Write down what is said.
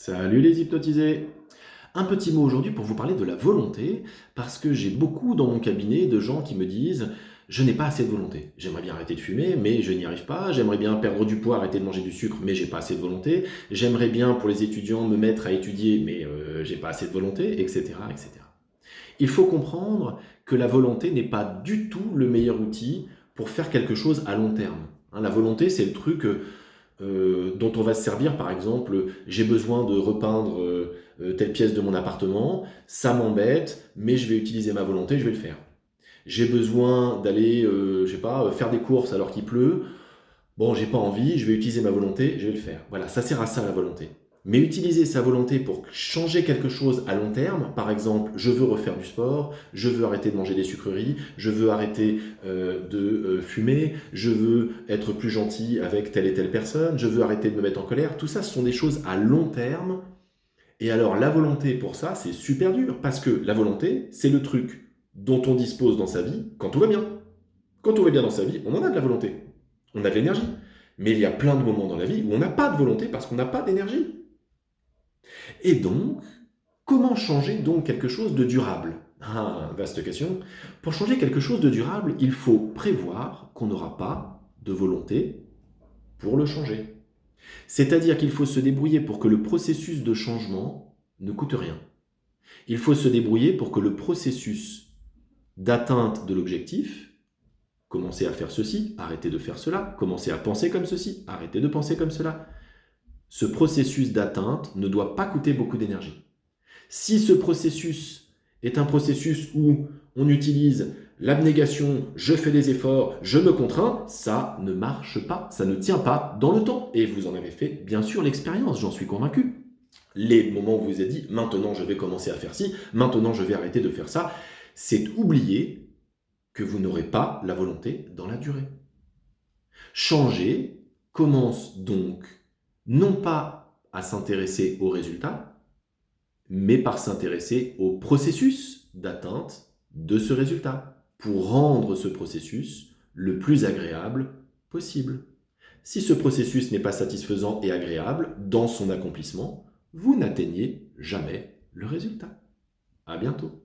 Salut les hypnotisés! Un petit mot aujourd'hui pour vous parler de la volonté, parce que j'ai beaucoup dans mon cabinet de gens qui me disent: «Je n'ai pas assez de volonté. J'aimerais bien arrêter de fumer, mais je n'y arrive pas. J'aimerais bien perdre du poids, arrêter de manger du sucre, mais j'ai pas assez de volonté. J'aimerais bien pour les étudiants me mettre à étudier, mais j'ai pas assez de volonté», et cetera, et cetera. Il faut comprendre que la volonté n'est pas du tout le meilleur outil pour faire quelque chose à long terme. Hein, la volonté, c'est le truc, dont on va se servir, par exemple, j'ai besoin de repeindre telle pièce de mon appartement, ça m'embête, mais je vais utiliser ma volonté, je vais le faire. J'ai besoin d'aller, je sais pas, faire des courses alors qu'il pleut, bon, j'ai pas envie, je vais utiliser ma volonté, je vais le faire. Voilà, ça sert à ça la volonté. Mais utiliser sa volonté pour changer quelque chose à long terme, par exemple, je veux refaire du sport, je veux arrêter de manger des sucreries, je veux arrêter de fumer, je veux être plus gentil avec telle et telle personne, je veux arrêter de me mettre en colère, tout ça, ce sont des choses à long terme. Et alors, la volonté pour ça, c'est super dur, parce que la volonté, c'est le truc dont on dispose dans sa vie quand tout va bien. Quand tout va bien dans sa vie, on en a de la volonté, on a de l'énergie. Mais il y a plein de moments dans la vie où on n'a pas de volonté parce qu'on n'a pas d'énergie. Et donc, comment changer donc quelque chose de durable? Ah, vaste question. Pour changer quelque chose de durable, il faut prévoir qu'on n'aura pas de volonté pour le changer. C'est-à-dire qu'il faut se débrouiller pour que le processus de changement ne coûte rien. Il faut se débrouiller pour que le processus d'atteinte de l'objectif, commencer à faire ceci, arrêter de faire cela, commencer à penser comme ceci, arrêter de penser comme cela, ce processus d'atteinte ne doit pas coûter beaucoup d'énergie. Si ce processus est un processus où on utilise l'abnégation, je fais des efforts, je me contrains, ça ne marche pas, ça ne tient pas dans le temps. Et vous en avez fait bien sûr l'expérience, j'en suis convaincu. Les moments où vous vous êtes dit, maintenant je vais commencer à faire ci, maintenant je vais arrêter de faire ça, c'est oublier que vous n'aurez pas la volonté dans la durée. Changer commence donc non pas à s'intéresser aux résultats, mais par s'intéresser au processus d'atteinte de ce résultat, pour rendre ce processus le plus agréable possible. Si ce processus n'est pas satisfaisant et agréable dans son accomplissement, vous n'atteignez jamais le résultat. À bientôt.